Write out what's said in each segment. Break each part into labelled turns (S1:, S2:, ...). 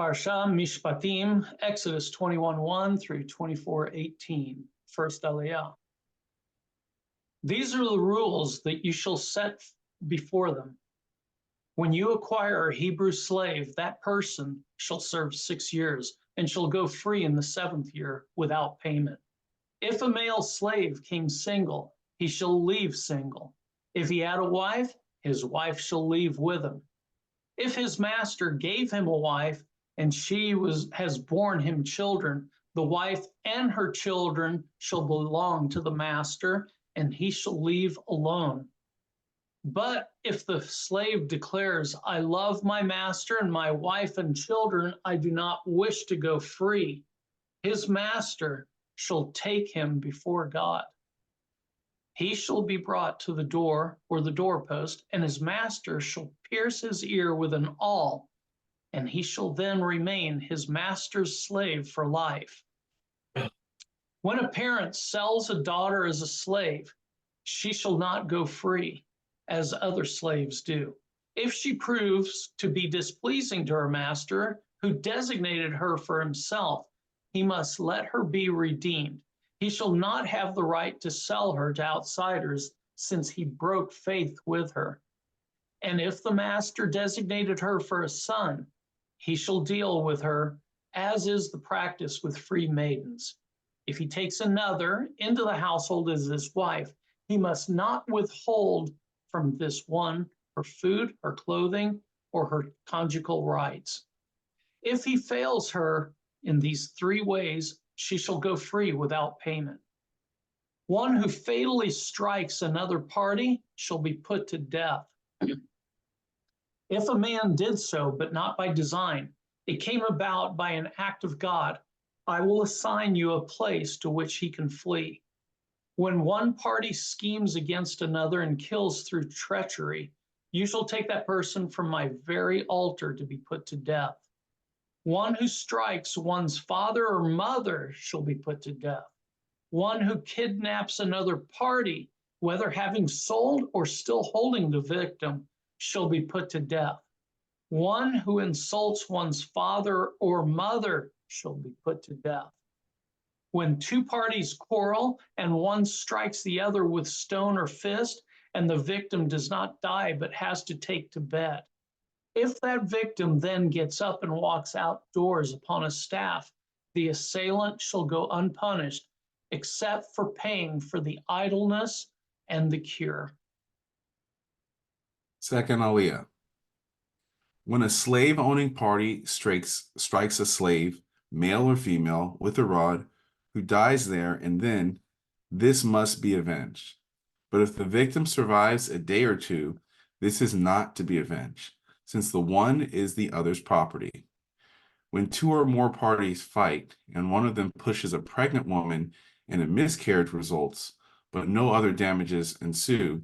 S1: Parashat Mishpatim, Exodus 21:1 through 24:18, first Aliyah. These are the rules that you shall set before them. When you acquire a Hebrew slave, that person shall serve 6 years and shall go free in the 7th year without payment. If a male slave came single, he shall leave single. If he had a wife, his wife shall leave with him. If his master gave him a wife, and she has borne him children, the wife and her children shall belong to the master, and he shall leave alone. But if the slave declares, I love my master and my wife and children, I do not wish to go free, his master shall take him before God. He shall be brought to the door or the doorpost, and his master shall pierce his ear with an awl, and he shall then remain his master's slave for life. When a parent sells a daughter as a slave, she shall not go free, as other slaves do. If she proves to be displeasing to her master, who designated her for himself, he must let her be redeemed. He shall not have the right to sell her to outsiders, since he broke faith with her. And if the master designated her for a son, he shall deal with her as is the practice with free maidens. If he takes another into the household as his wife, he must not withhold from this one her food, her clothing, or her conjugal rights. If he fails her in these 3 ways, she shall go free without payment. One who fatally strikes another party shall be put to death. If a man did so, but not by design, it came about by an act of God, I will assign you a place to which he can flee. When one party schemes against another and kills through treachery, you shall take that person from my very altar to be put to death. One who strikes one's father or mother shall be put to death. One who kidnaps another party, whether having sold or still holding the victim, shall be put to death. One who insults one's father or mother shall be put to death. When 2 parties quarrel and one strikes the other with stone or fist, and the victim does not die but has to take to bed, if that victim then gets up and walks outdoors upon a staff, the assailant shall go unpunished, except for paying for the idleness and the cure.
S2: Second Aliyah. When a slave-owning party strikes a slave, male or female, with a rod, who dies there and then, this must be avenged. But if the victim survives a day or 2, this is not to be avenged, since the one is the other's property. When 2 or more parties fight, and one of them pushes a pregnant woman and a miscarriage results, but no other damages ensue,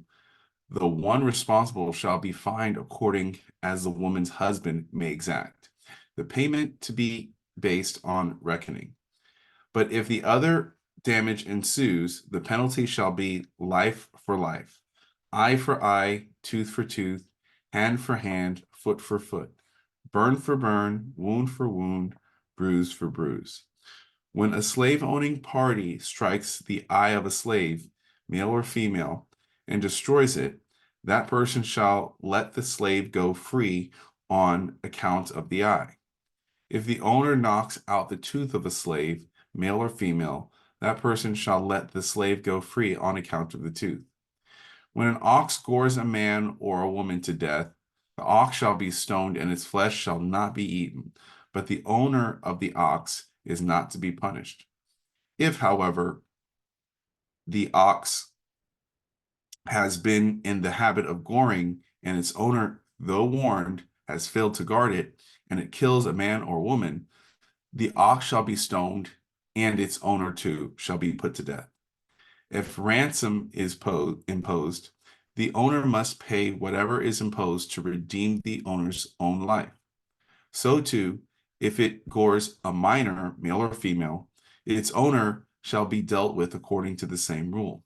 S2: the one responsible shall be fined according as the woman's husband may exact, the payment to be based on reckoning. But if the other damage ensues, the penalty shall be life for life, eye for eye, tooth for tooth, hand for hand, foot for foot, burn for burn, wound for wound, bruise for bruise. When a slave-owning party strikes the eye of a slave, male or female, and destroys it, that person shall let the slave go free on account of the eye. If the owner knocks out the tooth of a slave, male or female, that person shall let the slave go free on account of the tooth. When an ox gores a man or a woman to death, the ox shall be stoned and its flesh shall not be eaten, but the owner of the ox is not to be punished. If, however, the ox has been in the habit of goring, and its owner, though warned, has failed to guard it, and it kills a man or woman, the ox shall be stoned, and its owner too shall be put to death. If ransom is imposed, the owner must pay whatever is imposed to redeem the owner's own life. So too, if it gores a minor, male or female, its owner shall be dealt with according to the same rule.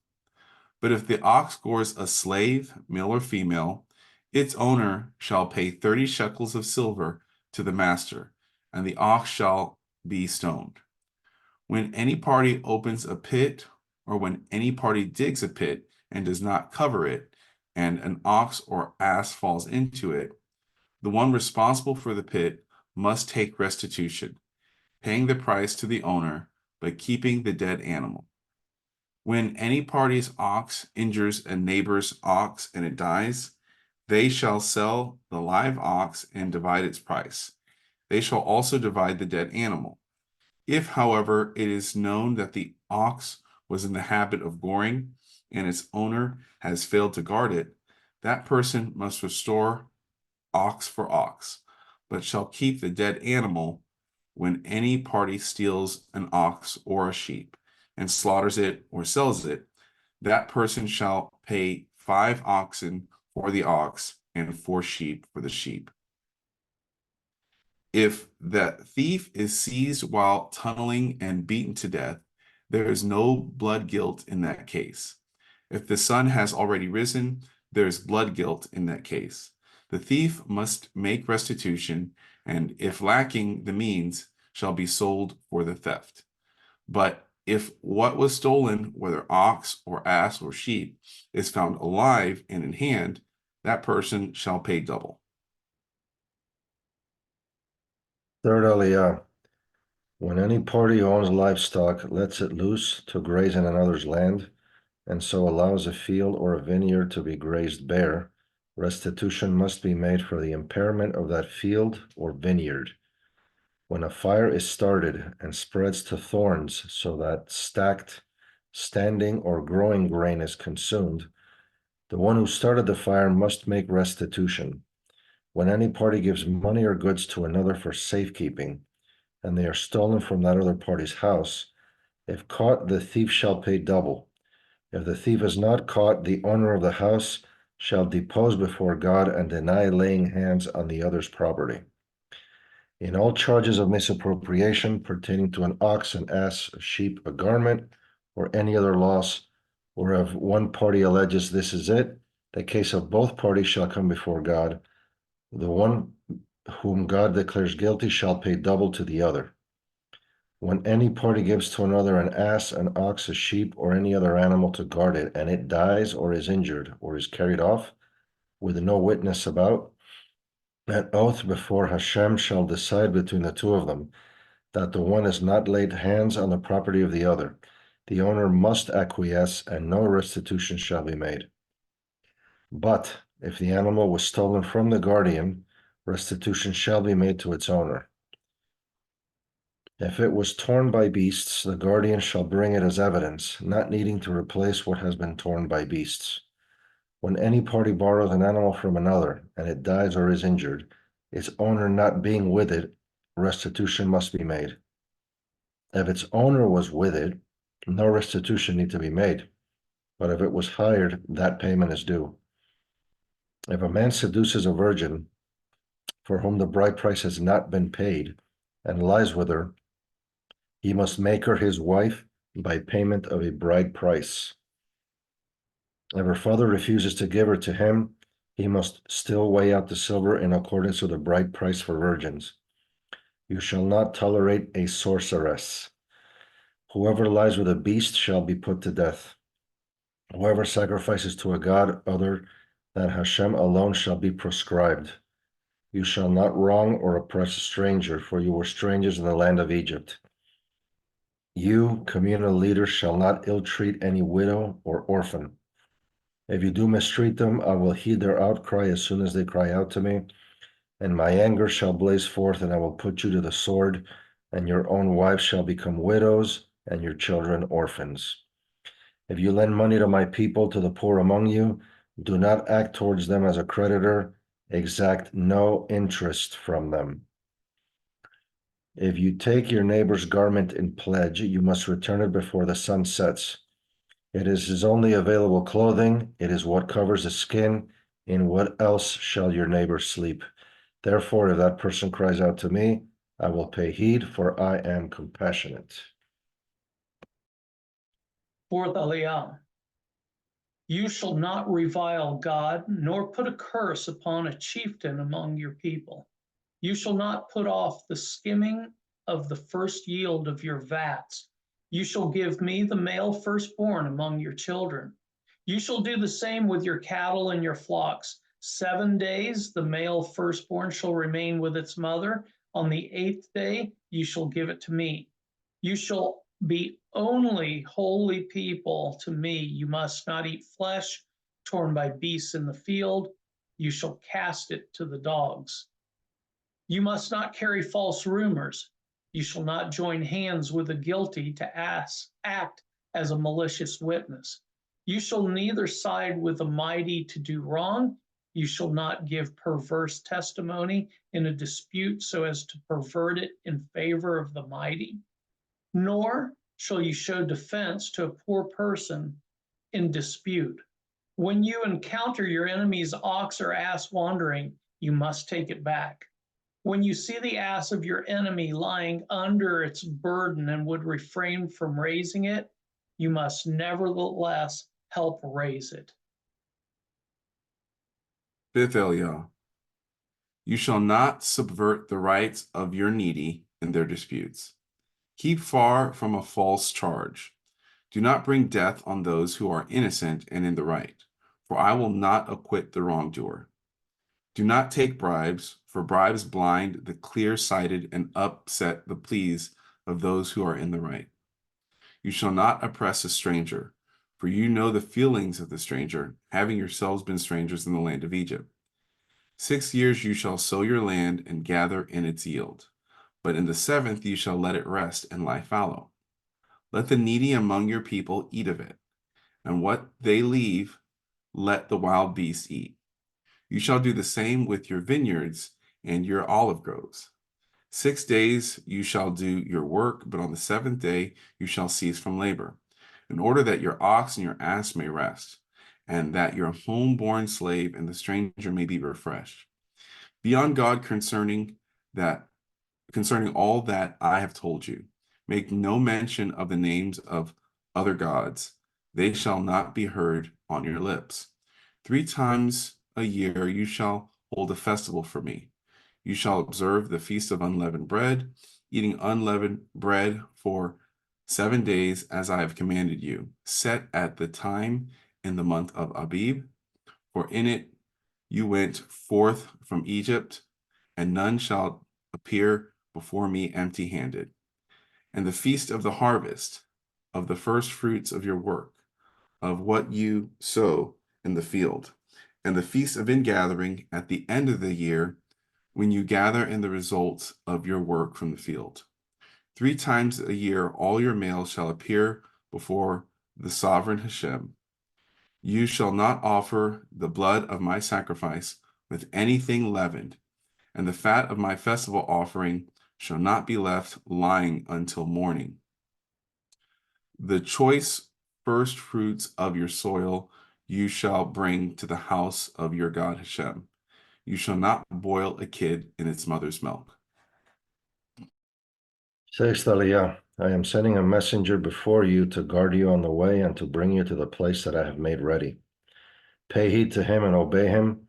S2: But if the ox gores a slave, male or female, its owner shall pay 30 shekels of silver to the master, and the ox shall be stoned. When any party opens a pit, or when any party digs a pit and does not cover it, and an ox or ass falls into it, the one responsible for the pit must take restitution, paying the price to the owner, but keeping the dead animal. When any party's ox injures a neighbor's ox and it dies, they shall sell the live ox and divide its price. They shall also divide the dead animal. If, however, it is known that the ox was in the habit of goring and its owner has failed to guard it, that person must restore ox for ox, but shall keep the dead animal. When any party steals an ox or a sheep and slaughters it or sells it, that person shall pay 5 oxen for the ox and 4 sheep for the sheep. If the thief is seized while tunneling and beaten to death, there is no blood guilt in that case. If the sun has already risen, there is blood guilt in that case. The thief must make restitution, and if lacking the means, shall be sold for the theft. But if what was stolen, whether ox or ass or sheep, is found alive and in hand, that person shall pay double.
S3: Third aliyah. When any party owns livestock, lets it loose to graze in another's land, and so allows a field or a vineyard to be grazed bare, restitution must be made for the impairment of that field or vineyard. When a fire is started and spreads to thorns so that stacked, standing, or growing grain is consumed, the one who started the fire must make restitution. When any party gives money or goods to another for safekeeping, and they are stolen from that other party's house, if caught, the thief shall pay double. If the thief is not caught, the owner of the house shall depose before God and deny laying hands on the other's property. In all charges of misappropriation pertaining to an ox, an ass, a sheep, a garment, or any other loss, whereof one party alleges this is it, the case of both parties shall come before God. The one whom God declares guilty shall pay double to the other. When any party gives to another an ass, an ox, a sheep, or any other animal to guard it, and it dies or is injured or is carried off with no witness about, an oath before Hashem shall decide between the two of them that the one has not laid hands on the property of the other. The owner must acquiesce, and no restitution shall be made. But if the animal was stolen from the guardian, restitution shall be made to its owner. If it was torn by beasts, the guardian shall bring it as evidence, not needing to replace what has been torn by beasts. When any party borrows an animal from another, and it dies or is injured, its owner not being with it, restitution must be made. If its owner was with it, no restitution need to be made. But if it was hired, that payment is due. If a man seduces a virgin for whom the bride price has not been paid and lies with her, he must make her his wife by payment of a bride price. If her father refuses to give her to him, he must still weigh out the silver in accordance with the bride price for virgins. You shall not tolerate a sorceress. Whoever lies with a beast shall be put to death. Whoever sacrifices to a god other than Hashem alone shall be proscribed. You shall not wrong or oppress a stranger, for you were strangers in the land of Egypt. You, communal leaders, shall not ill-treat any widow or orphan. If you do mistreat them, I will heed their outcry as soon as they cry out to me, and my anger shall blaze forth, and I will put you to the sword, and your own wives shall become widows, and your children orphans. If you lend money to my people, to the poor among you, do not act towards them as a creditor, exact no interest from them. If you take your neighbor's garment in pledge, you must return it before the sun sets. It is his only available clothing. It is what covers the skin. In what else shall your neighbor sleep? Therefore, if that person cries out to me, I will pay heed, for I am compassionate.
S1: Fourth aliyah. You shall not revile God, nor put a curse upon a chieftain among your people. You shall not put off the skimming of the first yield of your vats. You shall give me the male firstborn among your children. You shall do the same with your cattle and your flocks. 7 days the male firstborn shall remain with its mother. On the 8th day you shall give it to me. You shall be only holy people to me. You must not eat flesh torn by beasts in the field. You shall cast it to the dogs. You must not carry false rumors. You shall not join hands with the guilty to act as a malicious witness. You shall neither side with the mighty to do wrong. You shall not give perverse testimony in a dispute so as to pervert it in favor of the mighty. Nor shall you show defense to a poor person in dispute. When you encounter your enemy's ox or ass wandering, you must take it back. When you see the ass of your enemy lying under its burden and would refrain from raising it, you must nevertheless help raise it.
S2: 5th Eliah. You shall not subvert the rights of your needy in their disputes. Keep far from a false charge. Do not bring death on those who are innocent and in the right, for I will not acquit the wrongdoer. Do not take bribes, for bribes blind the clear-sighted and upset the pleas of those who are in the right. You shall not oppress a stranger, for you know the feelings of the stranger, having yourselves been strangers in the land of Egypt. 6 years you shall sow your land and gather in its yield, but in the 7th you shall let it rest and lie fallow. Let the needy among your people eat of it, and what they leave, let the wild beasts eat. You shall do the same with your vineyards and your olive groves. 6 days you shall do your work, but on the 7th day you shall cease from labor, in order that your ox and your ass may rest, and that your homeborn slave and the stranger may be refreshed. Be on guard concerning all that I have told you. Make no mention of the names of other gods. They shall not be heard on your lips. 3 times a year you shall hold a festival for me. You shall observe the feast of unleavened bread, eating unleavened bread for 7 days as I have commanded you, set at the time in the month of Abib. For in it you went forth from Egypt, and none shall appear before me empty-handed. And the feast of the harvest, of the first fruits of your work, of what you sow in the field, and the feast of ingathering at the end of the year, when you gather in the results of your work from the field. 3 times a year all your males shall appear before the sovereign Hashem. You shall not offer the blood of my sacrifice with anything leavened, and the fat of my festival offering shall not be left lying until morning. The choice first fruits of your soil you shall bring to the house of your God Hashem. You shall not boil a kid in its mother's milk.
S3: 6th Eliah. I am sending a messenger before you to guard you on the way and to bring you to the place that I have made ready. Pay heed to him and obey him.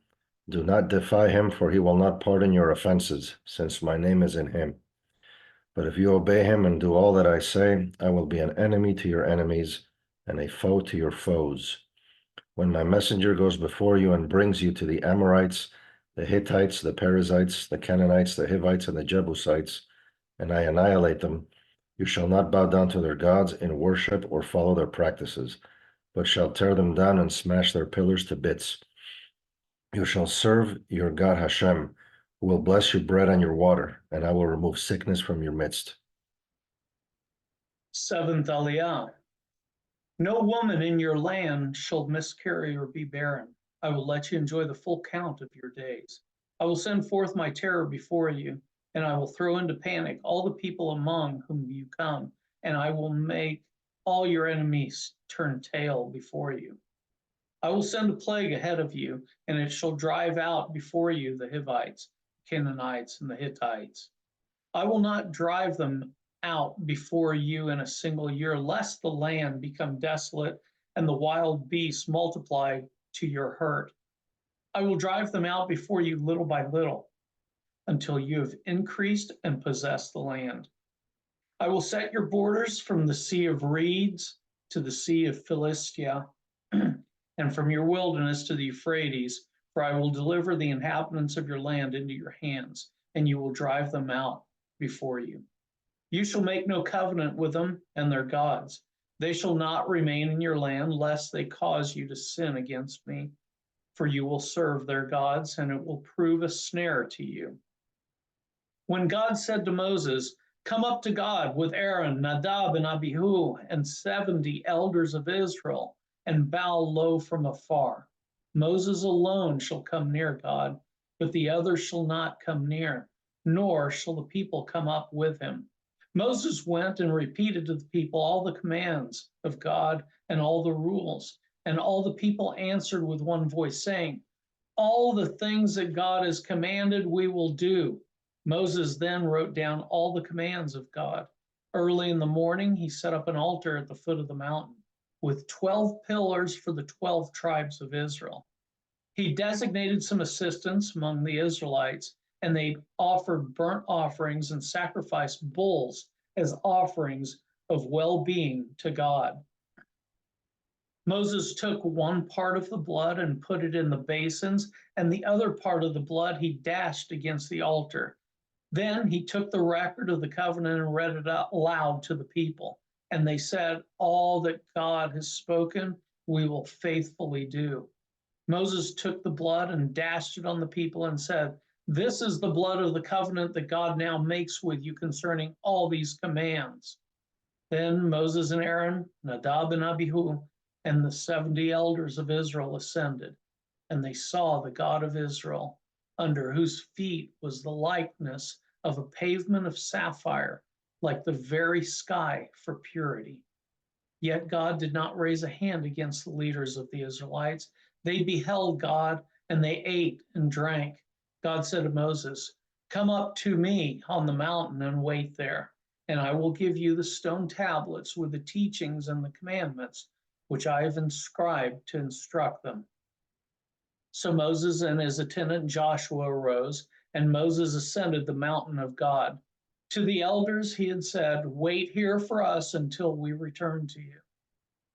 S3: Do not defy him, for he will not pardon your offenses, since my name is in him. But if you obey him and do all that I say, I will be an enemy to your enemies and a foe to your foes. When my messenger goes before you and brings you to the Amorites, the Hittites, the Perizzites, the Canaanites, the Hivites, and the Jebusites, and I annihilate them, you shall not bow down to their gods in worship or follow their practices, but shall tear them down and smash their pillars to bits. You shall serve your God Hashem, who will bless your bread and your water, and I will remove sickness from your midst.
S1: 7th Aliyah. No woman in your land shall miscarry or be barren. I will let you enjoy the full count of your days. I will send forth my terror before you, and I will throw into panic all the people among whom you come, and I will make all your enemies turn tail before you. I will send a plague ahead of you, and it shall drive out before you the Hivites, Canaanites, and the Hittites. I will not drive them out before you in a single year, lest the land become desolate and the wild beasts multiply to your hurt. I will drive them out before you little by little. until you have increased and possessed the land. I will set your borders from the Sea of Reeds to the Sea of Philistia, and from your wilderness to the Euphrates, for I will deliver the inhabitants of your land into your hands, and you will drive them out before you. You shall make no covenant with them and their gods. They shall not remain in your land, lest they cause you to sin against me. For you will serve their gods, and it will prove a snare to you. When God said to Moses, "Come up to God with Aaron, Nadab, and Abihu, and 70 elders of Israel, and bow low from afar. Moses alone shall come near God, but the others shall not come near, nor shall the people come up with him." Moses went and repeated to the people all the commands of God and all the rules. And all the people answered with one voice, saying, "All the things that God has commanded, we will do." Moses then wrote down all the commands of God. Early in the morning, he set up an altar at the foot of the mountain with 12 pillars for the 12 tribes of Israel. He designated some assistants among the Israelites, and they offered burnt offerings and sacrificed bulls as offerings of well-being to God. Moses took one part of the blood and put it in the basins, and the other part of the blood he dashed against the altar. Then he took the record of the covenant and read it out loud to the people. And they said, "All that God has spoken, we will faithfully do." Moses took the blood and dashed it on the people and said, "This is the blood of the covenant that God now makes with you concerning all these commands." Then Moses and Aaron, Nadab and Abihu, and the 70 elders of Israel ascended, and they saw the God of Israel, under whose feet was the likeness of a pavement of sapphire, like the very sky for purity. Yet God did not raise a hand against the leaders of the Israelites. They beheld God, and they ate and drank. God said to Moses, "Come up to me on the mountain and wait there, and I will give you the stone tablets with the teachings and the commandments which I have inscribed to instruct them." So Moses and his attendant Joshua arose, and Moses ascended the mountain of God. To the elders he had said, "Wait here for us until we return to you.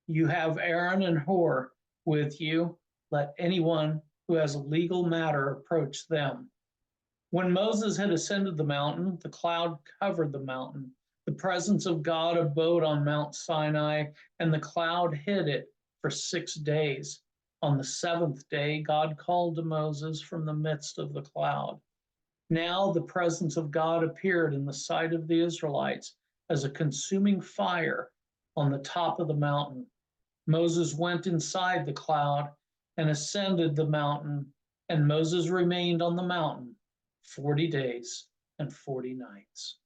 S1: You have Aaron and Hur with you. Let anyone who has a legal matter approach them." When Moses had ascended the mountain, the cloud covered the mountain. The presence of God abode on Mount Sinai, and the cloud hid it for 6 days. On the 7th day, God called to Moses from the midst of the cloud. Now the presence of God appeared in the sight of the Israelites as a consuming fire on the top of the mountain. Moses went inside the cloud and ascended the mountain, and Moses remained on the mountain 40 days and 40 nights.